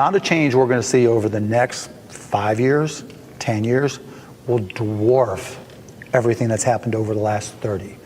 amount of change we're going to see over the next 5 years, 10 years, will dwarf everything that's happened over the last 30.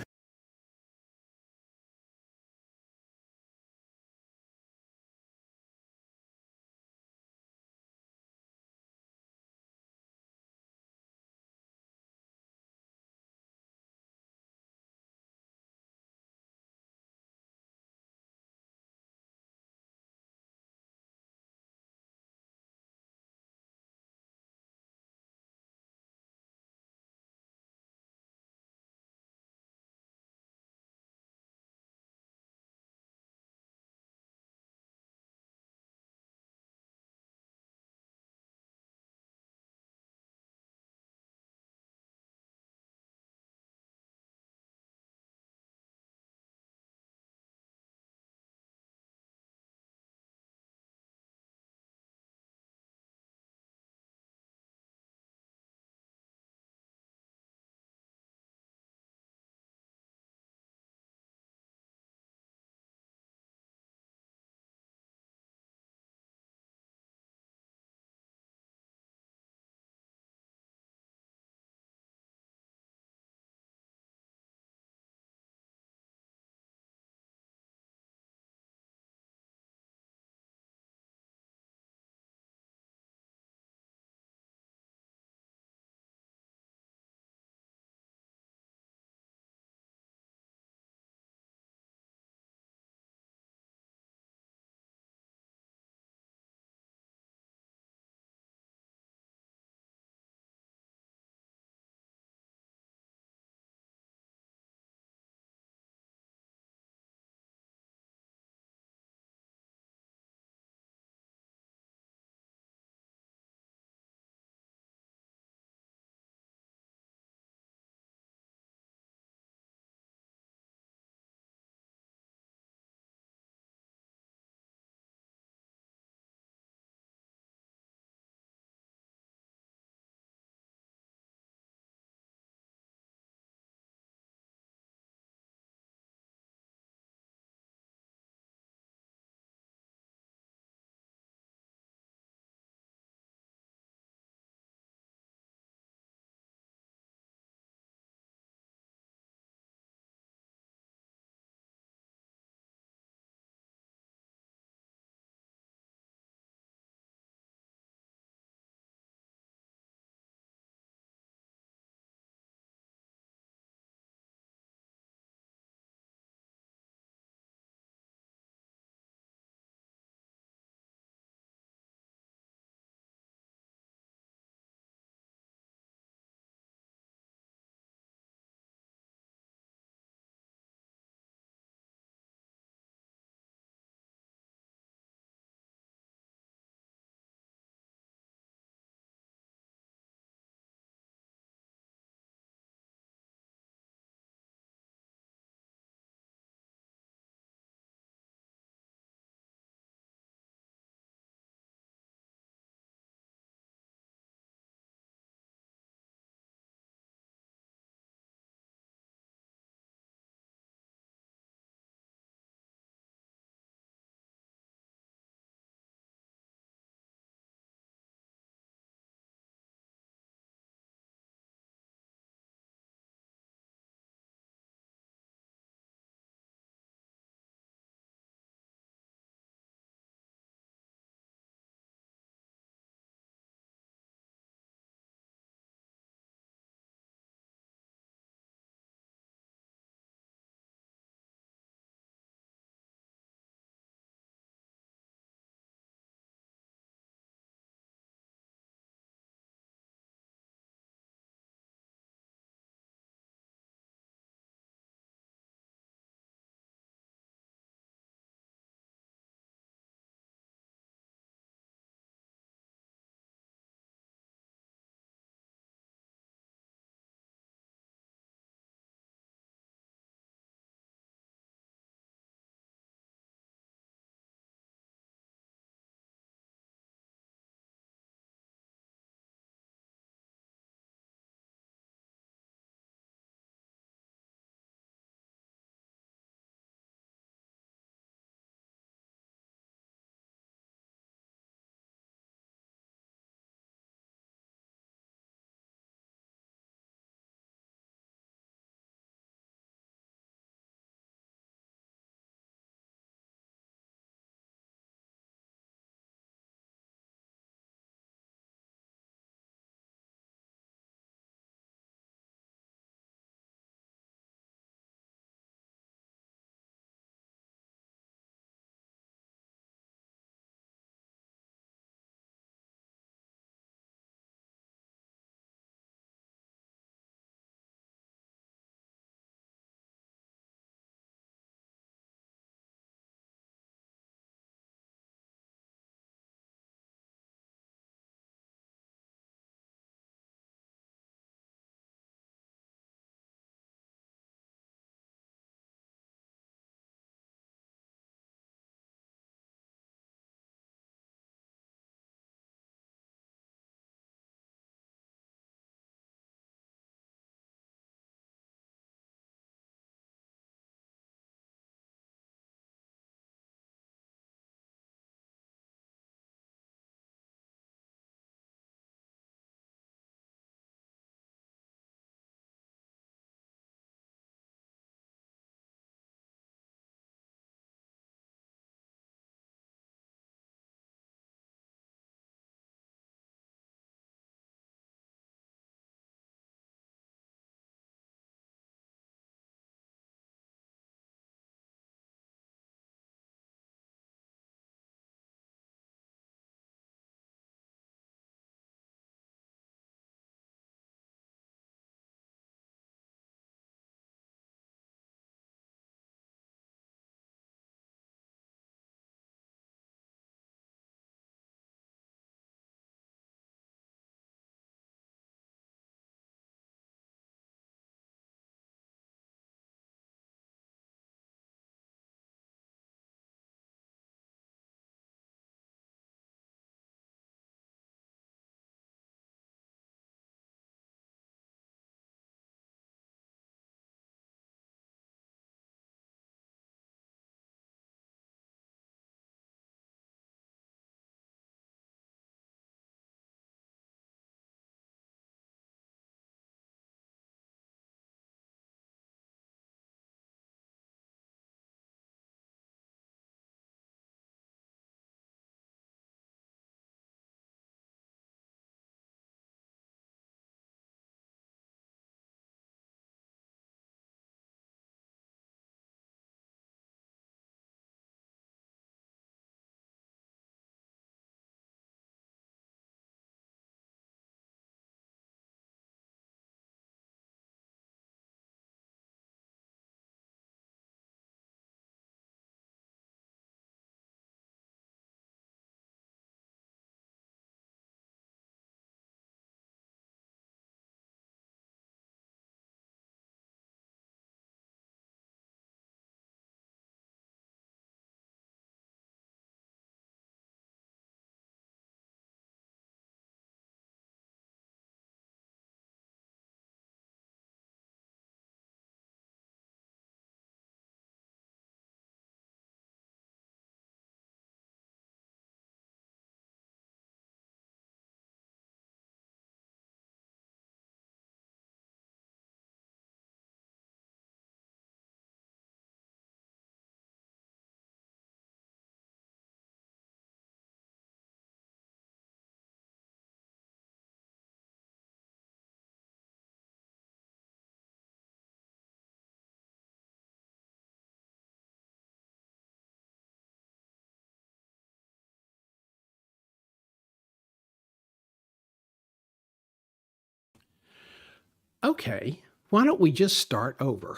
Okay, why don't we just start over?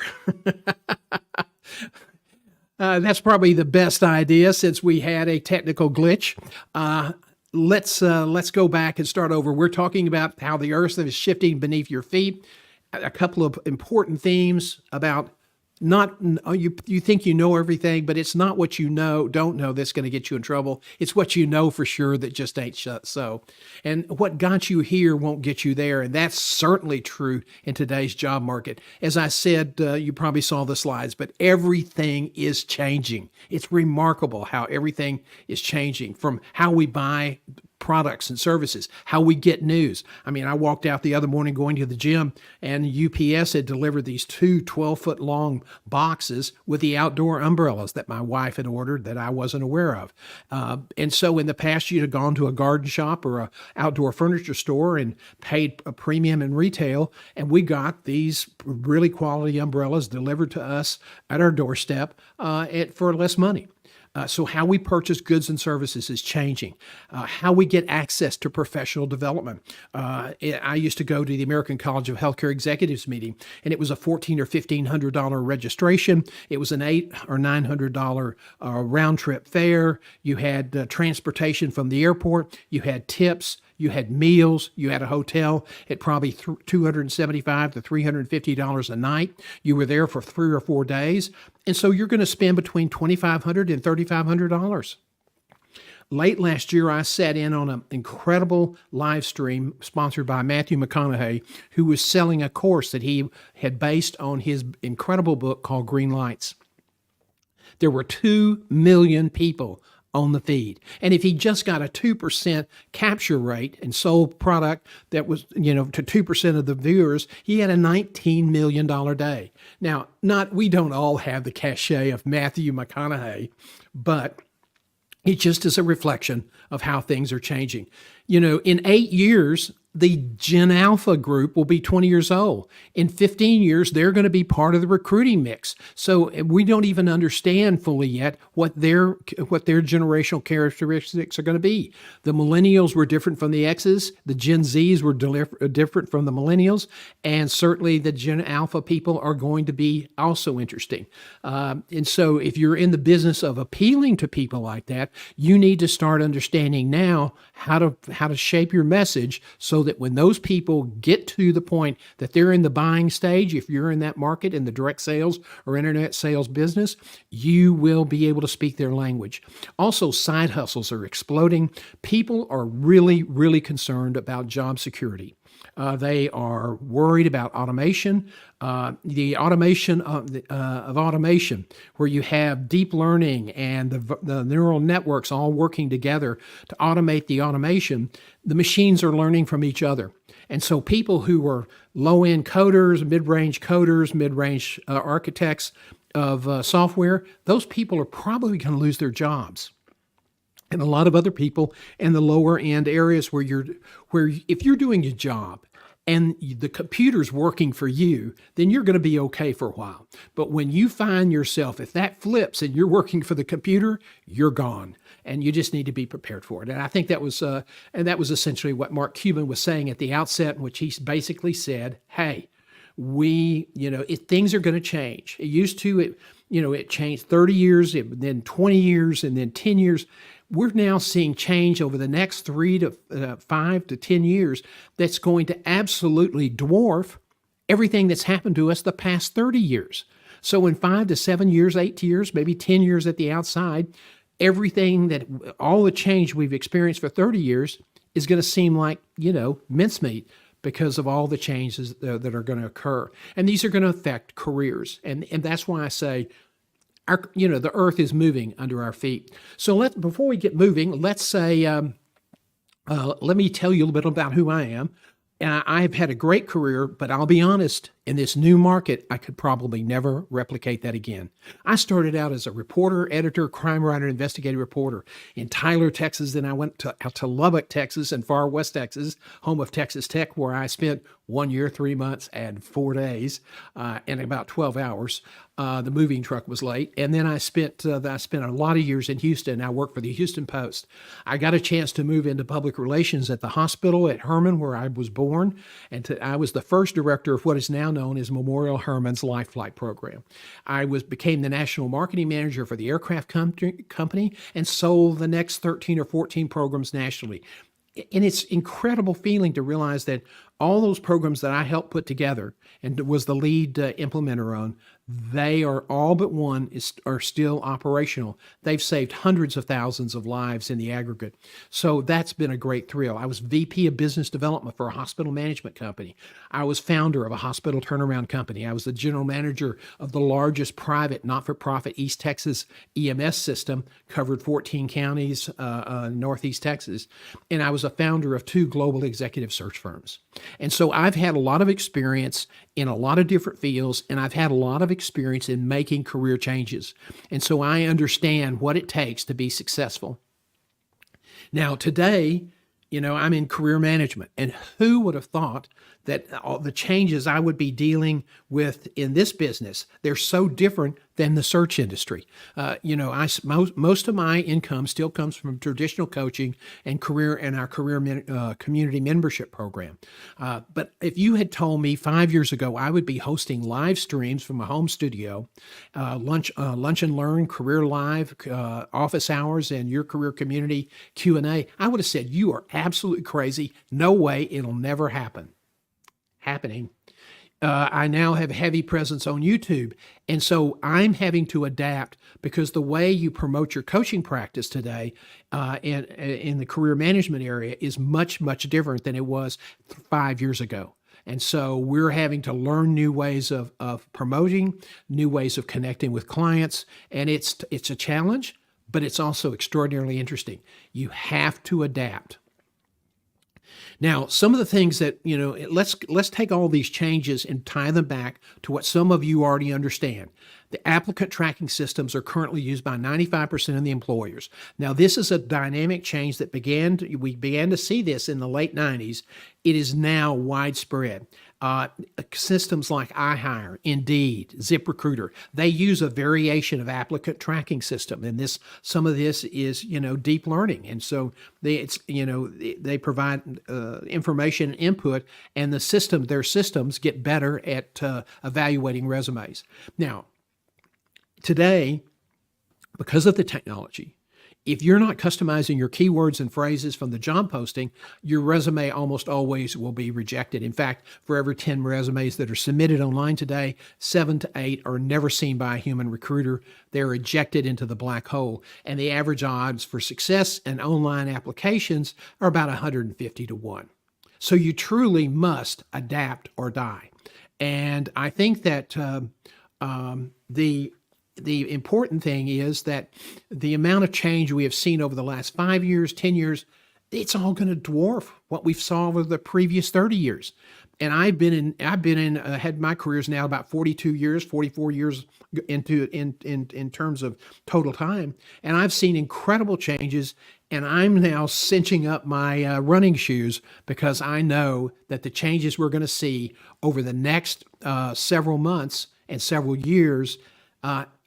That's probably the best idea since we had a technical glitch. Let's go back and start over. We're talking about how the earth is shifting beneath your feet. A couple of important themes about not you think you know everything, but it's not what you don't know that's going to get you in trouble. It's what you know for sure that just ain't so. And what got you here won't get you there, and that's certainly true in today's job market. As I said, you probably saw the slides, but everything is changing. It's remarkable how everything is changing, from how we buy products and services, how we get news. I mean, I walked out the other morning going to the gym, and UPS had delivered these two 12-foot long boxes with the outdoor umbrellas that my wife had ordered that I wasn't aware of. And so in the past, you'd have gone to a garden shop or a outdoor furniture store and paid a premium in retail, and we got these really quality umbrellas delivered to us at our doorstep for less money. So how we purchase goods and services is changing. How we get access to professional development. I used to go to the American College of Healthcare Executives meeting, and it was a $1,400 or $1,500 registration. It was an $800 or $900 round trip fare. You had transportation from the airport. You had tips. You had meals, you had a hotel at probably $275 to $350 a night. You were there for 3 or 4 days. And so you're going to spend between $2,500 and $3,500. Late last year, I sat in on an incredible live stream sponsored by Matthew McConaughey, who was selling a course that he had based on his incredible book called Green Lights. There were 2 million people on the feed. And if he just got a 2% capture rate and sold product that was, to 2% of the viewers, he had a $19 million day. Now, we don't all have the cachet of Matthew McConaughey, but it just is a reflection of how things are changing. In 8 years, the Gen Alpha group will be 20 years old. In 15 years, they're going to be part of the recruiting mix. So we don't even understand fully yet what their generational characteristics are going to be. The millennials were different from the X's. The Gen Zs were different from the millennials. And certainly the Gen Alpha people are going to be also interesting. And so if you're in the business of appealing to people like that, you need to start understanding now how to shape your message so that when those people get to the point that they're in the buying stage, if you're in that market in the direct sales or internet sales business, you will be able to speak their language. Also, side hustles are exploding. People are really, really concerned about job security. They are worried about automation, the automation of automation, where you have deep learning and the neural networks all working together to automate the automation. The machines are learning from each other. And so people who are low-end coders, mid-range architects of software, those people are probably going to lose their jobs. And a lot of other people in the lower end areas where if you're doing a job and the computer's working for you, then you're going to be okay for a while. But when you find yourself, if that flips and you're working for the computer, you're gone. And you just need to be prepared for it. And I think that was essentially what Mark Cuban was saying at the outset, in which he basically said, hey, things are going to change. It used to, it changed 30 years, then 20 years, and then 10 years. We're now seeing change over the next 3 to 5 to 10 years that's going to absolutely dwarf everything that's happened to us the past 30 years. So in 5 to 7 years, 8 years, maybe 10 years at the outside, all the change we've experienced for 30 years is going to seem like, mincemeat because of all the changes that are going to occur. And these are going to affect careers. And that's why I say, the earth is moving under our feet. So before we get moving, let's say, let me tell you a little bit about who I am. I've had a great career, but I'll be honest, In this new market, I could probably never replicate that again. I started out as a reporter, editor, crime writer, investigative reporter in Tyler, Texas. Then I went out to Lubbock, Texas, and far west Texas, home of Texas Tech, where I spent 1 year, 3 months, and 4 days, and about 12 hours. The moving truck was late, and then I spent a lot of years in Houston. I worked for the Houston Post. I got a chance to move into public relations at the hospital at Herman, where I was born, and I was the first director of what is now known as Memorial Herman's Life Flight Program. I became the national marketing manager for the aircraft company and sold the next 13 or 14 programs nationally. And it's incredible feeling to realize that all those programs that I helped put together and was the lead implementer on, they are all but one are still operational. They've saved hundreds of thousands of lives in the aggregate. So that's been a great thrill. I was VP of Business Development for a hospital management company. I was founder of a hospital turnaround company. I was the general manager of the largest private, not-for-profit East Texas EMS system, covered 14 counties, Northeast Texas. And I was a founder of 2 global executive search firms. And so I've had a lot of experience in a lot of different fields, and I've had a lot of experience in making career changes. And so I understand what it takes to be successful. Now, today, I'm in career management, and who would have thought that all the changes I would be dealing with in this business, they're so different than the search industry. Most of my income still comes from traditional coaching and our community membership program. But if you had told me 5 years ago I would be hosting live streams from a home studio, lunch and learn, career live, office hours, and your career community Q&A, I would have said you are absolutely crazy. No way, it'll never happen. Happening. I now have a heavy presence on YouTube. And so I'm having to adapt because the way you promote your coaching practice today in the career management area is much, much different than it was 5 years ago. And so we're having to learn new ways of promoting, new ways of connecting with clients. And it's a challenge, but it's also extraordinarily interesting. You have to adapt. Now, some of the things that, let's take all these changes and tie them back to what some of you already understand. The applicant tracking systems are currently used by 95% of the employers. Now, this is a dynamic change that we began to see this in the late 90s. It is now widespread. Systems like iHire, Indeed, ZipRecruiter, they use a variation of applicant tracking system, and some of this is deep learning, and so they provide information input, and their systems get better at evaluating resumes. Now, today, because of the technology, if you're not customizing your keywords and phrases from the job posting, your resume almost always will be rejected. In fact, for every 10 resumes that are submitted online today, 7 to 8 are never seen by a human recruiter. They're ejected into the black hole. And the average odds for success in online applications are about 150 to 1. So you truly must adapt or die. And I think that the important thing is that the amount of change we have seen over the last 5 years, 10 years, it's all going to dwarf what we've saw over the previous 30 years. And had my careers now about 42 years, 44 years in terms of total time. And I've seen incredible changes, and I'm now cinching up my running shoes because I know that the changes we're going to see over the next several months and several years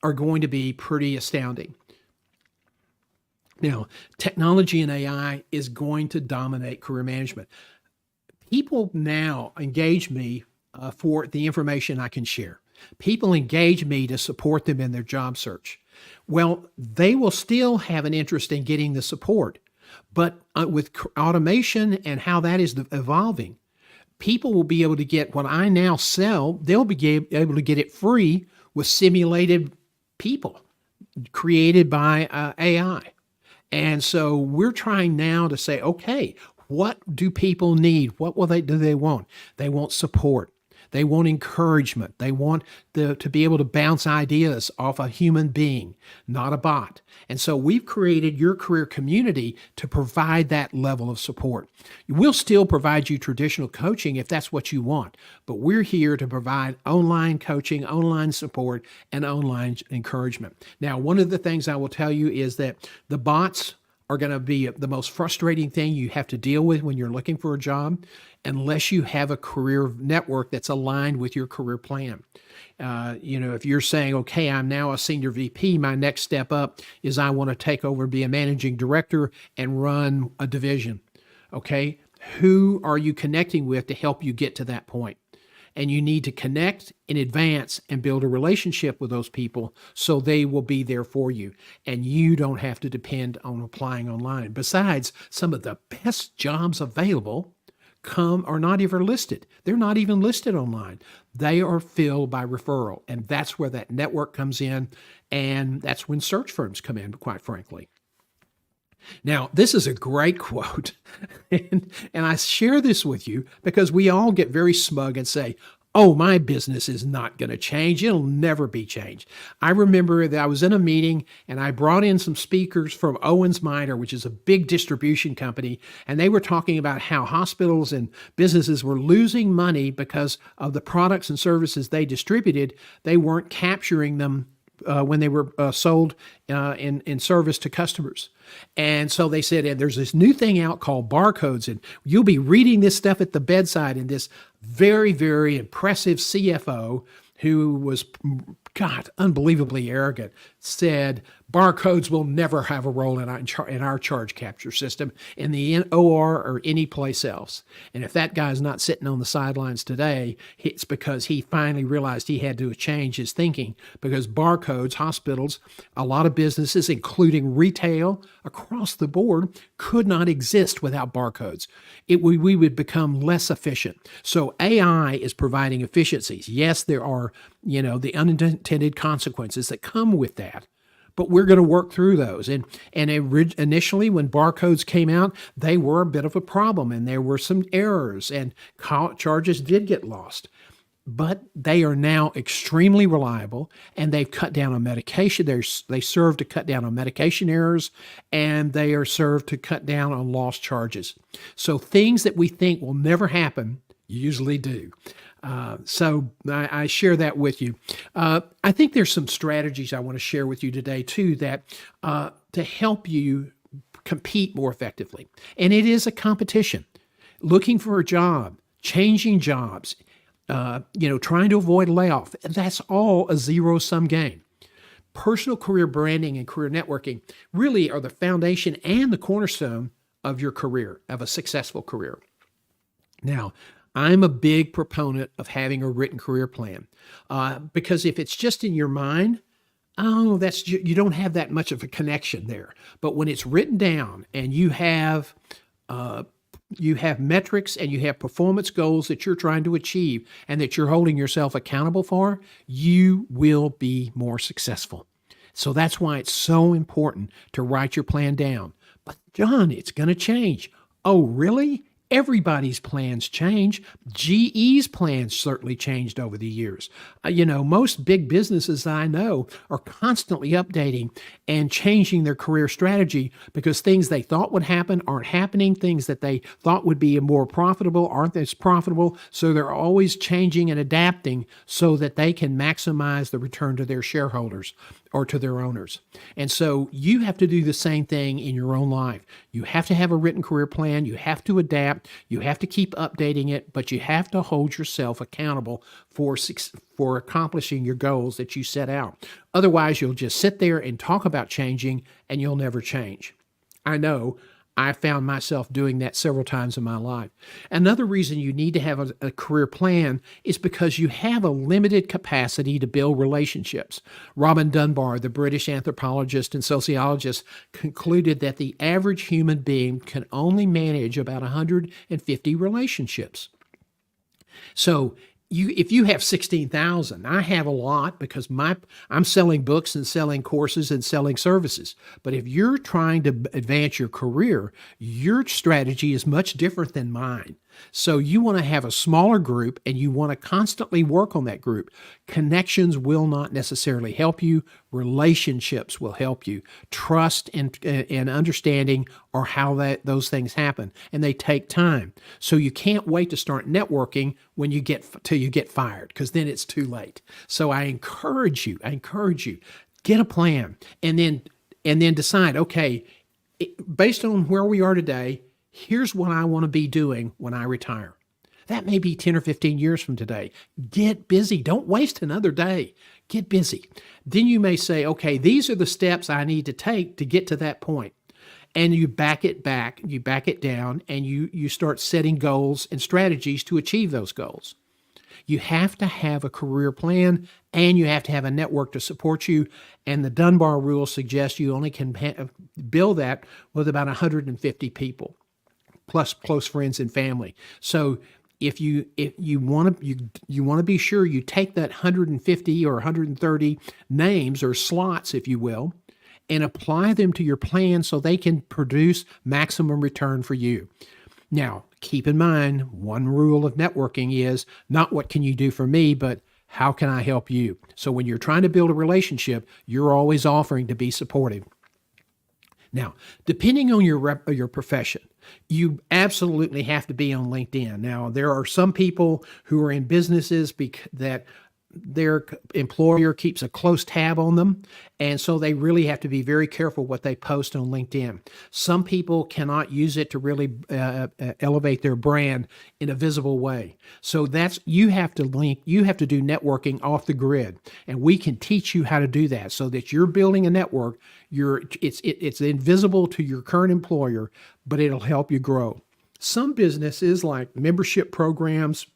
are going to be pretty astounding. Now, technology and AI is going to dominate career management. People now engage me for the information I can share. People engage me to support them in their job search. Well, they will still have an interest in getting the support, but with automation and how that is evolving, people will be able to get what I now sell. They'll be able to get it free with simulated people created by AI. And so we're trying now to say, okay, what do people need? What do they want? They want support. They want encouragement. They want to be able to bounce ideas off a human being, not a bot. And so we've created your career community to provide that level of support. We'll still provide you traditional coaching if that's what you want, but we're here to provide online coaching, online support, and online encouragement. Now, one of the things I will tell you is that the bots are going to be the most frustrating thing you have to deal with when you're looking for a job, unless you have a career network that's aligned with your career plan. If you're saying, okay, I'm now a senior VP, my next step up is I want to take over and be a managing director and run a division. Okay, who are you connecting with to help you get to that point? And you need to connect in advance and build a relationship with those people so they will be there for you. And you don't have to depend on applying online. Besides, some of the best jobs available are not even listed. They're not even listed online. They are filled by referral. And that's where that network comes in. And that's when search firms come in, quite frankly. Now, this is a great quote, and I share this with you because we all get very smug and say, oh, my business is not going to change. It'll never be changed. I remember that I was in a meeting and I brought in some speakers from Owens Minor, which is a big distribution company, and they were talking about how hospitals and businesses were losing money because of the products and services they distributed. They weren't capturing them when they were sold in service to customers. And so they said, and there's this new thing out called barcodes, and you'll be reading this stuff at the bedside. And this very, very impressive CFO, who was, God, unbelievably arrogant, said, barcodes will never have a role in our charge capture system in the OR or any place else. And if that guy's not sitting on the sidelines today, it's because he finally realized he had to change his thinking, because barcodes, hospitals, a lot of businesses, including retail across the board, could not exist without barcodes. We would become less efficient. So AI is providing efficiencies. Yes, there are, the unintended consequences that come with that, but we're going to work through those. And initially, when barcodes came out, they were a bit of a problem, and there were some errors, and charges did get lost. But they are now extremely reliable, and they've cut down on medication. They serve to cut down on medication errors, and they are served to cut down on lost charges. So things that we think will never happen usually do. So I share that with you. I think there's some strategies I want to share with you today too, that to help you compete more effectively. And it is a competition. Looking for a job, changing jobs, trying to avoid layoff. That's all a zero-sum game. Personal career branding and career networking really are the foundation and the cornerstone of your career, of a successful career. Now, I'm a big proponent of having a written career plan, because if it's just in your mind, you don't have that much of a connection there. But when it's written down and you have metrics and you have performance goals that you're trying to achieve and that you're holding yourself accountable for, you will be more successful. So that's why it's so important to write your plan down. But John, it's going to change. Oh, really? Everybody's plans change. GE's plans certainly changed over the years. Most big businesses I know are constantly updating and changing their career strategy because things they thought would happen aren't happening. Things that they thought would be more profitable aren't as profitable. So they're always changing and adapting so that they can maximize the return to their shareholders or to their owners. And so you have to do the same thing in your own life. You have to have a written career plan. You have to adapt. You have to keep updating it, but you have to hold yourself accountable for accomplishing your goals that you set out. Otherwise, you'll just sit there and talk about changing, and you'll never change. I know. I found myself doing that several times in my life. Another reason you need to have a career plan is because you have a limited capacity to build relationships. Robin Dunbar, the British anthropologist and sociologist, concluded that the average human being can only manage about 150 relationships. So if you have 16,000, I have a lot because I'm selling books and selling courses and selling services. But if you're trying to advance your career, your strategy is much different than mine. So you want to have a smaller group and you want to constantly work on that group. Connections will not necessarily help you. Relationships will help you. Trust and understanding are how those things happen, and they take time. So you can't wait to start networking when you get till you get fired, because then it's too late. So I encourage you, get a plan, and then decide, okay, based on where we are today, here's what I want to be doing when I retire. That may be 10 or 15 years from today. Get busy. Don't waste another day. Get busy. Then you may say, okay, these are the steps I need to take to get to that point. And you back it back, you back it down, and you start setting goals and strategies to achieve those goals. You have to have a career plan, and you have to have a network to support you. And the Dunbar rule suggests you only can build that with about 150 people, plus close friends and family. So if you want to be sure you take that 150 or 130 names or slots, if you will, and apply them to your plan so they can produce maximum return for you. Now, keep in mind, one rule of networking is not what can you do for me, but how can I help you? So when you're trying to build a relationship, you're always offering to be supportive. Now, depending on your profession, you absolutely have to be on LinkedIn. Now, there are some people who are in businesses that their employer keeps a close tab on them, and so they really have to be very careful what they post on LinkedIn. Some people cannot use it to really elevate their brand in a visible way. So you have to do networking off the grid, and we can teach you how to do that so that you're building a network. It's invisible to your current employer, but it'll help you grow. Some businesses, like membership programs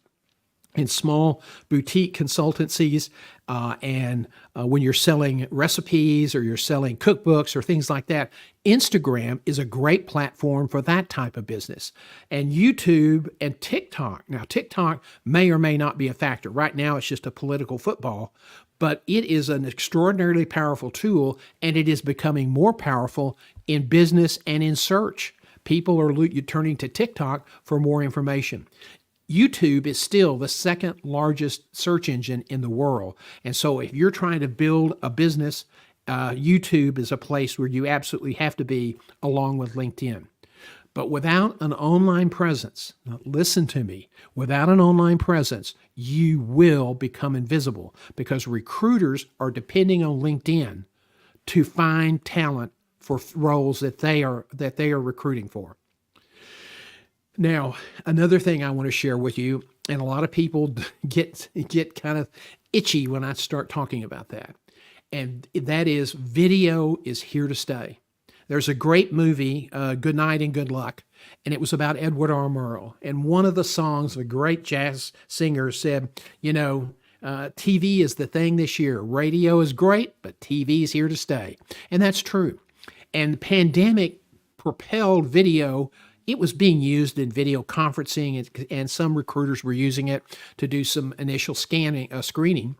and small boutique consultancies, and when you're selling recipes or you're selling cookbooks or things like that, Instagram is a great platform for that type of business. And YouTube and TikTok. Now, TikTok may or may not be a factor. Right now, it's just a political football, but it is an extraordinarily powerful tool, and it is becoming more powerful in business and in search. People are turning to TikTok for more information. YouTube is still the second largest search engine in the world. And so if you're trying to build a business, YouTube is a place where you absolutely have to be, along with LinkedIn. But without an online presence, now listen to me, without an online presence, you will become invisible, because recruiters are depending on LinkedIn to find talent for roles that they are recruiting for. Now, another thing I want to share with you, and a lot of people get kind of itchy when I start talking about that, and that is video is here to stay. There's a great movie, Good Night and Good Luck, and it was about Edward R. Murrow. And one of the songs, a great jazz singer said, TV is the thing this year. Radio is great, but TV is here to stay. And that's true. And the pandemic propelled video. It was being used in video conferencing, and some recruiters were using it to do some initial screening.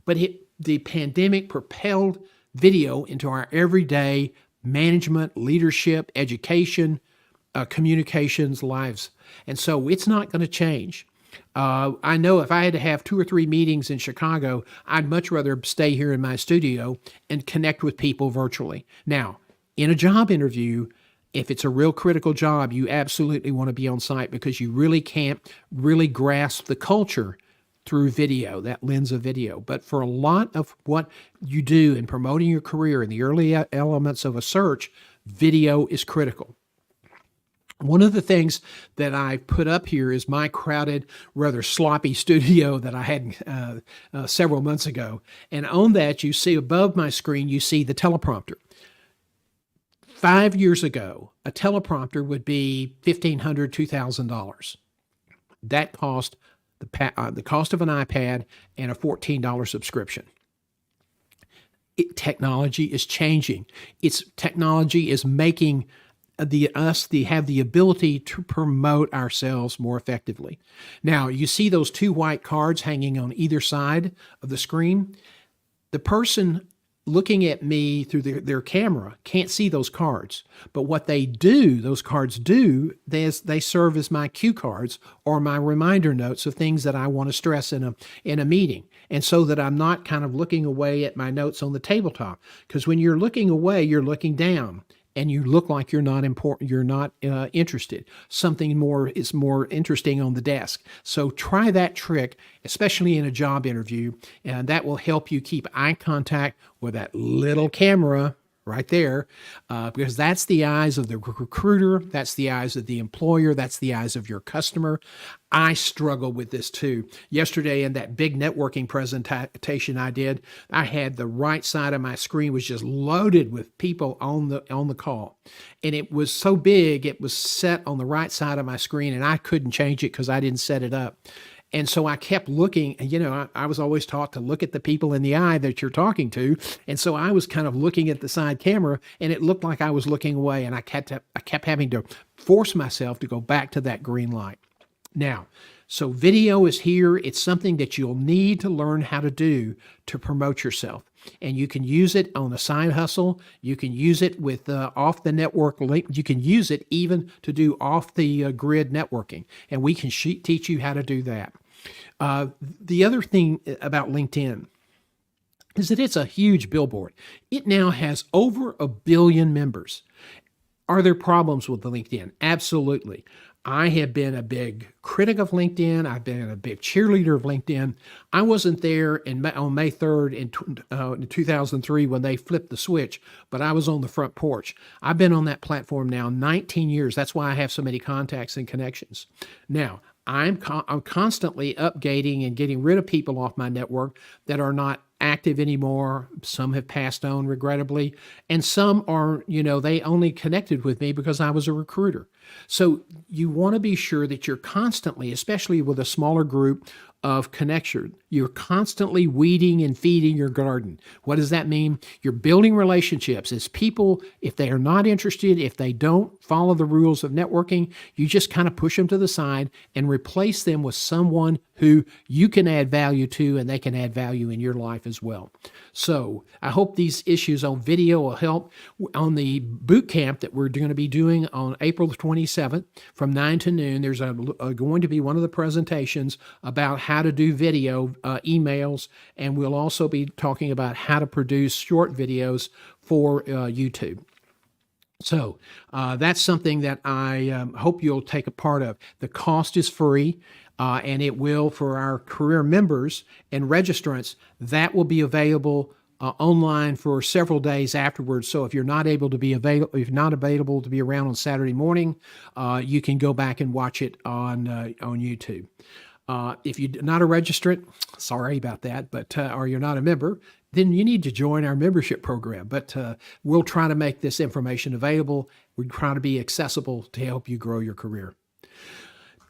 But the pandemic propelled video into our everyday management, leadership, education, communications lives. And so it's not going to change. I know if I had to have 2 or 3 meetings in Chicago, I'd much rather stay here in my studio and connect with people virtually. Now, in a job interview, if it's a real critical job, you absolutely want to be on site, because you really can't really grasp the culture through video, that lens of video. But for a lot of what you do in promoting your career in the early elements of a search, video is critical. One of the things that I put up here is my crowded, rather sloppy studio that I had several months ago. And on that, you see above my screen, you see the teleprompter. 5 years ago, a teleprompter would be $1,500, $2,000. That cost the cost of an iPad and a $14 subscription. Technology is changing. Technology is making have the ability to promote ourselves more effectively. Now, you see those 2 white cards hanging on either side of the screen. The person looking at me through their camera can't see those cards. But what they do, those cards do, they serve as my cue cards or my reminder notes of things that I want to stress in a meeting. And so that I'm not kind of looking away at my notes on the tabletop. Because when you're looking away, you're looking down. And you look like you're not important, you're not interested. Something more is more interesting on the desk. So try that trick, especially in a job interview, and that will help you keep eye contact with that little camera right there, because that's the eyes of the recruiter, that's the eyes of the employer, that's the eyes of your customer. I struggle with this too. Yesterday in that big networking presentation I did, I had the right side of my screen was just loaded with people on the call. And it was so big, it was set on the right side of my screen and I couldn't change it because I didn't set it up. And so I kept looking, and I was always taught to look at the people in the eye that you're talking to. And so I was kind of looking at the side camera and it looked like I was looking away, and I kept having to force myself to go back to that green light. Now, so video is here. It's something that you'll need to learn how to do to promote yourself. And you can use it on a side hustle. You can use it with off the network link. You can use it even to do off the grid networking. And we can teach you how to do that. The other thing about LinkedIn is that it's a huge billboard. It now has over 1 billion members. Are there problems with the LinkedIn? Absolutely. I have been a big critic of LinkedIn. I've been a big cheerleader of LinkedIn. I wasn't there on May 3rd in 2003 when they flipped the switch, but I was on the front porch. I've been on that platform now 19 years. That's why I have so many contacts and connections. Now, I'm constantly updating and getting rid of people off my network that are not active anymore. Some have passed on, regrettably, and some are, they only connected with me because I was a recruiter. So you want to be sure that you're constantly, especially with a smaller group of connection, you're constantly weeding and feeding your garden. What does that mean? You're building relationships. As people, if they are not interested, if they don't follow the rules of networking, you just kind of push them to the side and replace them with someone who you can add value to, and they can add value in your life as well. So I hope these issues on video will help. On the boot camp that we're going to be doing on April the 27th from 9 to noon, there's going to be one of the presentations about how to do video emails, and we'll also be talking about how to produce short videos for YouTube. So that's something that I hope you'll take a part of. The cost is free. And it will, for our career members and registrants, that will be available online for several days afterwards. So if you're not able to be available, if not available to be around on Saturday morning, you can go back and watch it on YouTube. If you're not a registrant, sorry about that, but or you're not a member, then you need to join our membership program. But we'll try to make this information available. We're trying to be accessible to help you grow your career.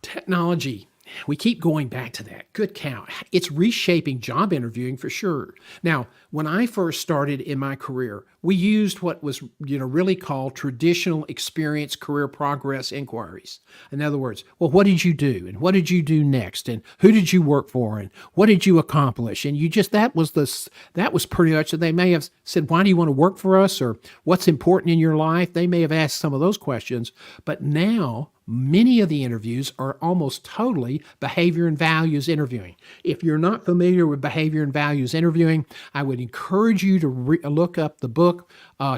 Technology. We keep going back to that. Good count. It's reshaping job interviewing for sure. Now, when I first started in my career, we used what was really called traditional experience career progress inquiries. In other words, well, what did you do? And what did you do next? And who did you work for? And what did you accomplish? And that was pretty much, they may have said, why do you want to work for us? Or what's important in your life? They may have asked some of those questions. But now, many of the interviews are almost totally behavior and values interviewing. If you're not familiar with behavior and values interviewing, I would encourage you to look up the book,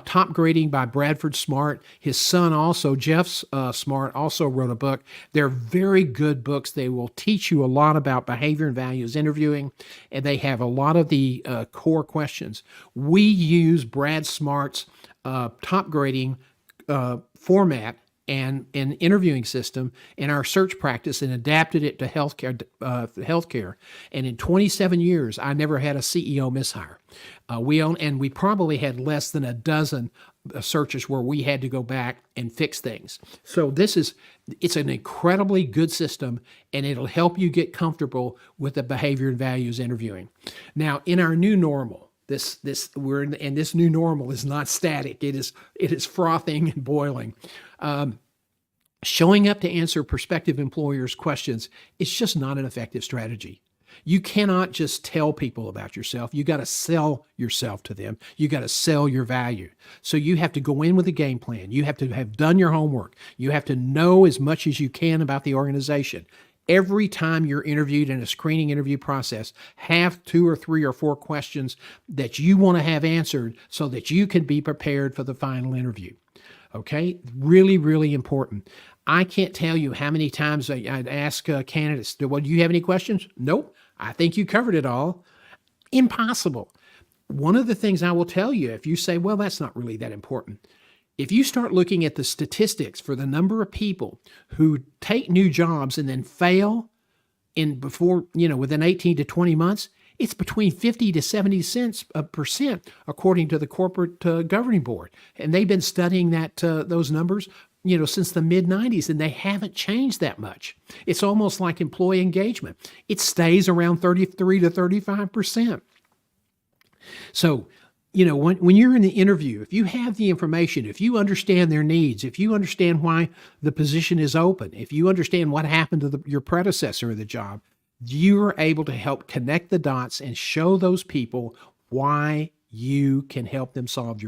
Top Grading by Bradford Smart. His son also, Jeff Smart, also wrote a book. They're very good books. They will teach you a lot about behavior and values interviewing, and they have a lot of the core questions. We use Brad Smart's Top Grading format and an interviewing system in our search practice and adapted it to healthcare. And in 27 years, I never had a CEO mishire. We probably had less than a dozen searches where we had to go back and fix things. So it's an incredibly good system, and it'll help you get comfortable with the behavior and values interviewing. Now, in our new normal, this new normal is not static. It is frothing and boiling. Showing up to answer prospective employers' questions is just not an effective strategy. You cannot just tell people about yourself. You got to sell yourself to them. You got to sell your value. So you have to go in with a game plan. You have to have done your homework. You have to know as much as you can about the organization. Every time you're interviewed in a screening interview process, have 2 or 3 or 4 questions that you want to have answered so that you can be prepared for the final interview. Okay? Really, really important. I can't tell you how many times I'd ask candidates, well, do you have any questions? Nope. I think you covered it all. Impossible. One of the things I will tell you, if you say, well, that's not really that important, if you start looking at the statistics for the number of people who take new jobs and then fail within 18 to 20 months, it's between 50 to 70% according to the corporate governing board. And they've been studying those numbers since the mid-90s, and they haven't changed that much. It's almost like employee engagement. It stays around 33 to 35%. So, when you're in the interview, if you have the information, if you understand their needs, if you understand why the position is open, if you understand what happened to your predecessor in the job, you are able to help connect the dots and show those people why you can help them solve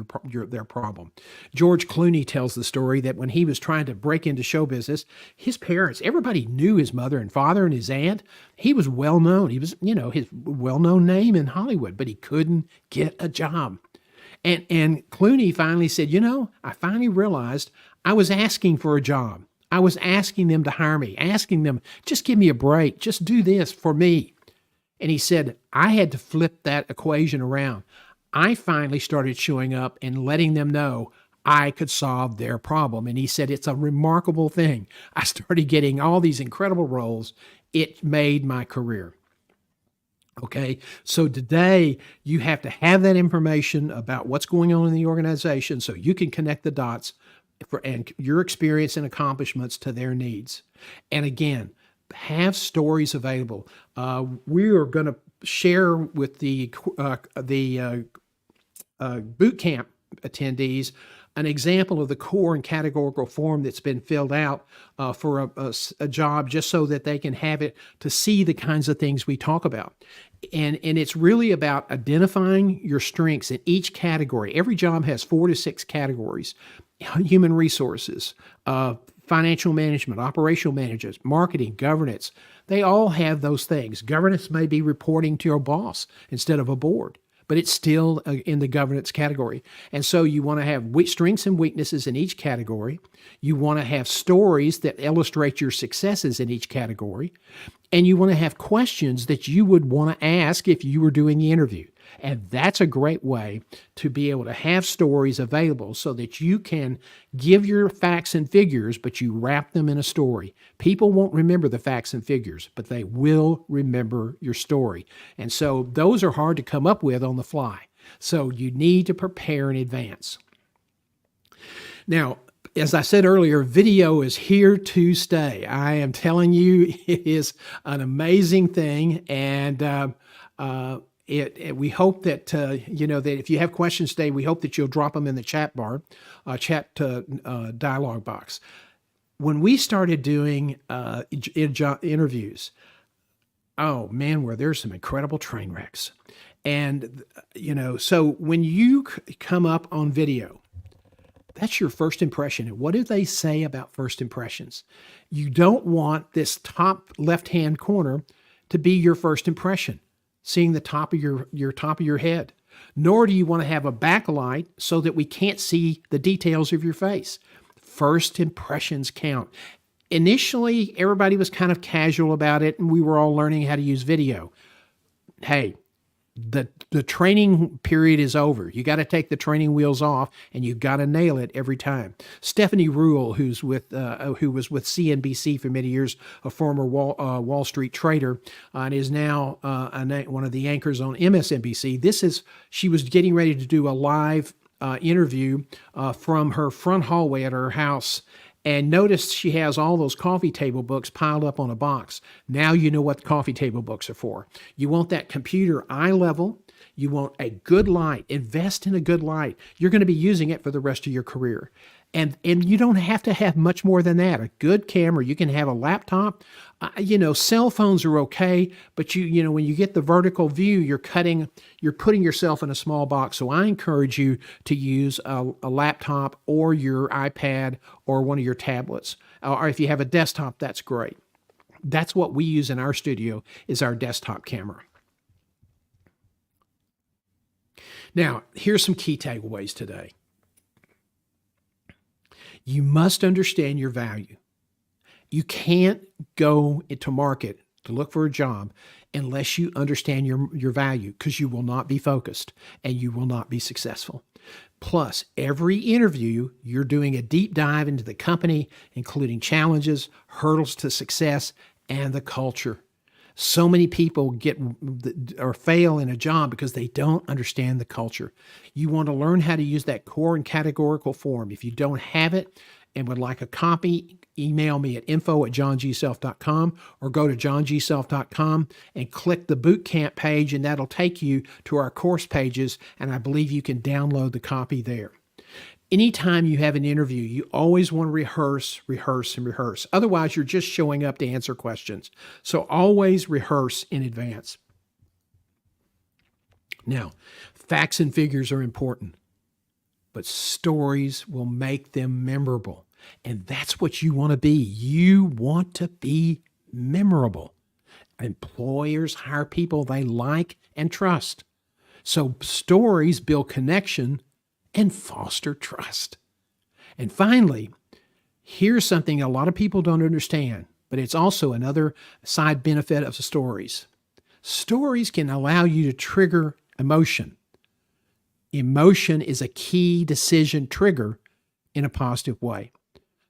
their problem. George Clooney tells the story that when he was trying to break into show business, his parents, everybody knew his mother and father and his aunt. He was well known. He was, his well-known name in Hollywood, but he couldn't get a job. And Clooney finally said, I finally realized I was asking for a job. I was asking them to hire me, asking them, just give me a break, just do this for me. And he said, I had to flip that equation around. I finally started showing up and letting them know I could solve their problem. And he said, it's a remarkable thing. I started getting all these incredible roles. It made my career. Okay, so today you have to have that information about what's going on in the organization so you can connect the dots and your experience and accomplishments to their needs. And again, have stories available. We are going to share with the boot camp attendees an example of the core and categorical form that's been filled out for a job, just so that they can have it to see the kinds of things we talk about. And it's really about identifying your strengths in each category. Every job has 4 to 6 categories: human resources, financial management, operational managers, marketing, governance. They all have those things. Governance may be reporting to your boss instead of a board, but it's still in the governance category. And so you want to have strengths and weaknesses in each category. You want to have stories that illustrate your successes in each category. And you want to have questions that you would want to ask if you were doing the interview. And that's a great way to be able to have stories available so that you can give your facts and figures, but you wrap them in a story. People won't remember the facts and figures, but they will remember your story. And so those are hard to come up with on the fly. So you need to prepare in advance. Now, as I said earlier, video is here to stay. I am telling you, it is an amazing thing. And we hope that, that if you have questions today, we hope that you'll drop them in the chat bar, dialogue box. When we started doing interviews, oh man, were there some incredible train wrecks. And, so when you come up on video, that's your first impression. And what do they say about first impressions? You don't want this top left-hand corner to be your first impression, seeing the top of your top of your head. Nor do you want to have a backlight so that we can't see the details of your face. First impressions count. Initially, everybody was kind of casual about it, and we were all learning how to use video. Hey, the training period is over. You got to take the training wheels off, and you got to nail it every time. Stephanie Ruhle, who was with CNBC for many years, a former Wall Street trader, and is now one of the anchors on MSNBC. She was getting ready to do a live interview from her front hallway at her house. And notice she has all those coffee table books piled up on a box. Now you know what the coffee table books are for. You want that computer eye level. You want a good light. Invest in a good light. You're going to be using it for the rest of your career. And you don't have to have much more than that. A good camera, you can have a laptop. Cell phones are okay, but when you get the vertical view, you're putting yourself in a small box. So I encourage you to use a laptop or your iPad or one of your tablets. Or if you have a desktop, that's great. That's what we use in our studio, is our desktop camera. Now, here's some key takeaways today. You must understand your value. You can't go into market to look for a job unless you understand your value, because you will not be focused and you will not be successful. Plus, every interview, you're doing a deep dive into the company, including challenges, hurdles to success, and the culture. So many people get or fail in a job because they don't understand the culture. You want to learn how to use that core and categorical form. If you don't have it and would like a copy, email me at info@johngself.com or go to johngself.com and click the boot camp page, and that'll take you to our course pages, and I believe you can download the copy there. Anytime you have an interview, you always want to rehearse, rehearse, and rehearse. Otherwise, you're just showing up to answer questions. So always rehearse in advance. Now, facts and figures are important, but stories will make them memorable. And that's what you want to be. You want to be memorable. Employers hire people they like and trust. So stories build connection and foster trust. And finally, here's something a lot of people don't understand, but it's also another side benefit of the stories. Stories can allow you to trigger emotion. Emotion is a key decision trigger in a positive way.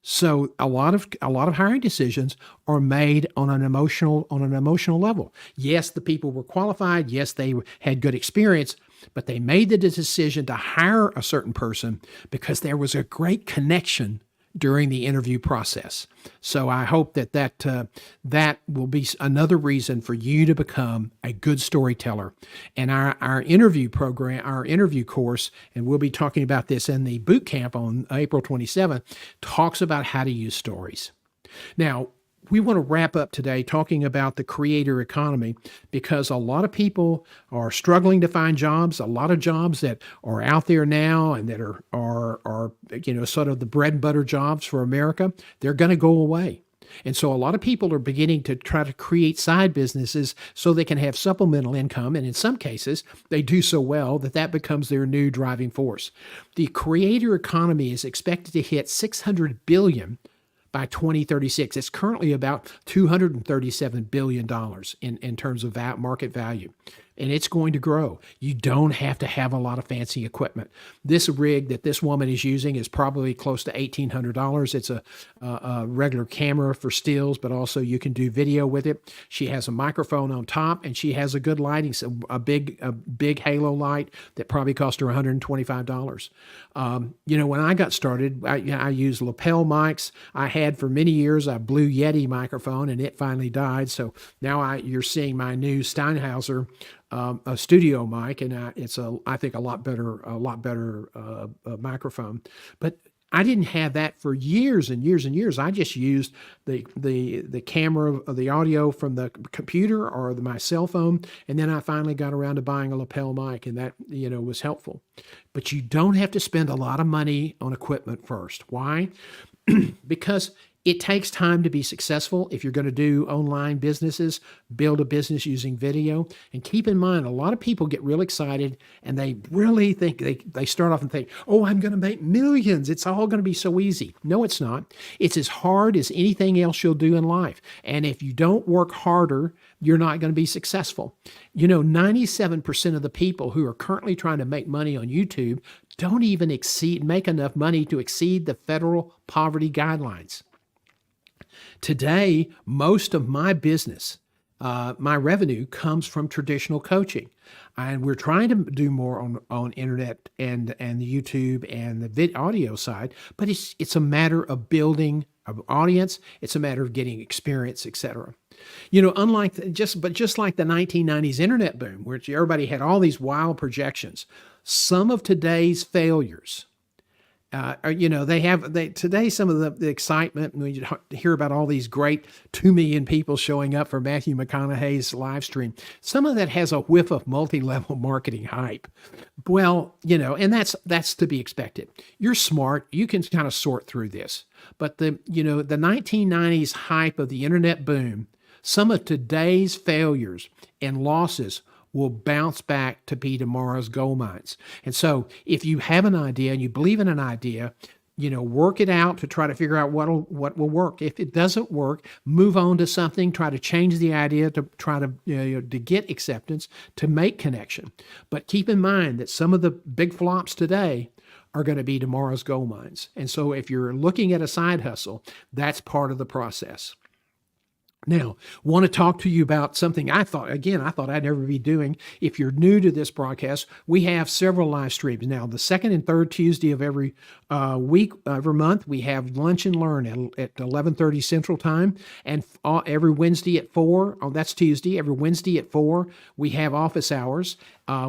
So a lot of hiring decisions are made on an emotional level. Yes, the people were qualified. Yes, they had good experience, but they made the decision to hire a certain person because there was a great connection during the interview process. So I hope that will be another reason for you to become a good storyteller. And our interview program, our interview course, and we'll be talking about this in the boot camp on April 27th, talks about how to use stories. Now, we want to wrap up today talking about the creator economy, because a lot of people are struggling to find jobs. A lot of jobs that are out there now and that are sort of the bread and butter jobs for America, they're going to go away. And so a lot of people are beginning to try to create side businesses so they can have supplemental income. And in some cases, they do so well that becomes their new driving force. The creator economy is expected to hit $600 billion by 2036. It's currently about $237 billion in terms of market value, and it's going to grow. You don't have to have a lot of fancy equipment. This rig that this woman is using is probably close to $1,800. It's a regular camera for stills, but also you can do video with it. She has a microphone on top, and she has a good lighting, a big halo light that probably cost her $125. When I got started, I used lapel mics. I had for many years a Blue Yeti microphone, and it finally died. So now you're seeing my new Steinhauser a studio mic, and it's I think a lot better microphone. But I didn't have that for years and years and years. I just used the camera, the audio from the computer or my cell phone, and then I finally got around to buying a lapel mic, and that was helpful. But you don't have to spend a lot of money on equipment first. Why? Because it takes time to be successful if you're going to do online businesses, build a business using video. And keep in mind, a lot of people get real excited and they really think they start off and think, oh, I'm going to make millions. It's all going to be so easy. No, it's not. It's as hard as anything else you'll do in life. And if you don't work harder, you're not going to be successful. 97% of the people who are currently trying to make money on YouTube don't even make enough money to exceed the federal poverty guidelines. Today, most of my business, my revenue comes from traditional coaching. And we're trying to do more on internet and the YouTube and the audio side, but it's a matter of building an audience. It's a matter of getting experience, etc. Just like the 1990s internet boom, which everybody had all these wild projections, some of today's failures Today some of the excitement when you hear about all these great 2 million people showing up for Matthew McConaughey's live stream. Some of that has a whiff of multi-level marketing hype. Well, and that's to be expected. You're smart. You can kind of sort through this. But the 1990s hype of the internet boom, some of today's failures and losses will bounce back to be tomorrow's gold mines. And so if you have an idea and you believe in an idea, work it out to try to figure out what will work. If it doesn't work, move on to something, try to change the idea to try to, to get acceptance, to make connection. But keep in mind that some of the big flops today are going to be tomorrow's gold mines. And so if you're looking at a side hustle, that's part of the process. Now, want to talk to you about something I thought I'd never be doing. If you're new to this broadcast, we have several live streams. Now, the second and third Tuesday of every week, every month, we have Lunch and Learn at 11:30 Central Time, and every Wednesday at 4, that's Tuesday, every Wednesday at 4, we have office hours.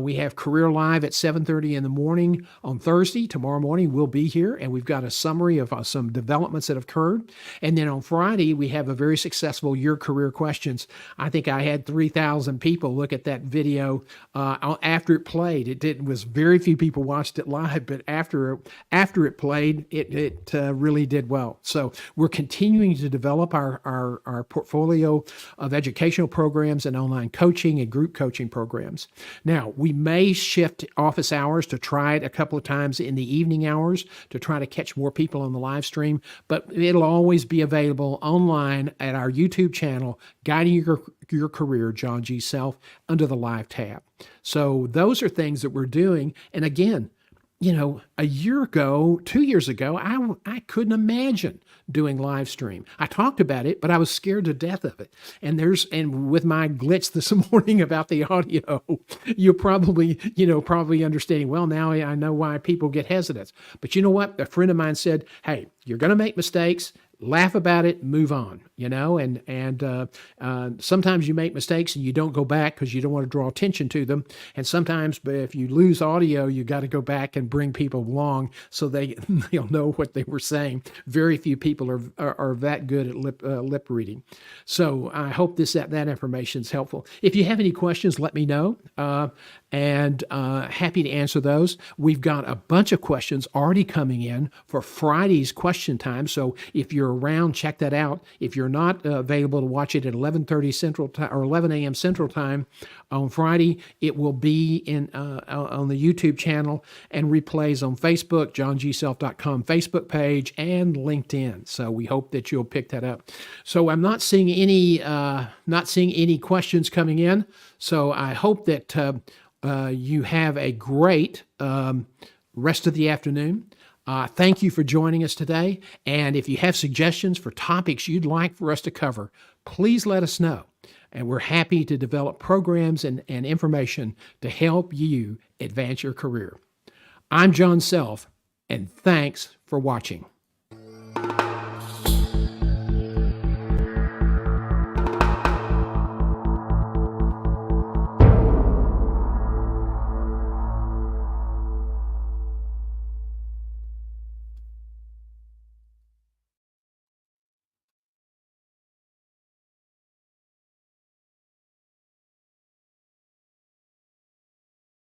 We have Career Live at 7:30 in the morning on Thursday. Tomorrow morning, we'll be here, and we've got a summary of some developments that have occurred. And then on Friday, we have a very successful Your Career Questions. I think I had 3,000 people look at that video after it played. It was very few people watched it live, but after it played, it really did well. So we're continuing to develop our portfolio of educational programs and online coaching and group coaching programs. Now, we may shift office hours to try it a couple of times in the evening hours to try to catch more people on the live stream, but it'll always be available online at our YouTube channel, Guiding Your Career, John G. Self, under the Live tab. So those are things that we're doing. And again, a year ago, 2 years ago, I couldn't imagine doing live stream. I talked about it, but I was scared to death of it. And with my glitch this morning about the audio, you're probably understanding, well, now I know why people get hesitant. But you know what? A friend of mine said, hey, you're going to make mistakes. Laugh about it, move on, and sometimes you make mistakes and you don't go back because you don't want to draw attention to them. And sometimes, but if you lose audio, you got to go back and bring people along so they'll know what they were saying. Very few people are that good at lip reading. So I hope that information is helpful. If you have any questions, let me know. And happy to answer those. We've got a bunch of questions already coming in for Friday's question time. So if you're around, check that out. If you're not available to watch it at 11:30 Central Time or 11 a.m. Central Time on Friday, it will be on the YouTube channel and replays on Facebook, johnGself.com Facebook page, and LinkedIn. So we hope that you'll pick that up. So I'm not seeing any questions coming in. So I hope that you have a great rest of the afternoon. Thank you for joining us today. And if you have suggestions for topics you'd like for us to cover, please let us know. And we're happy to develop programs and information to help you advance your career. I'm John Self, and thanks for watching.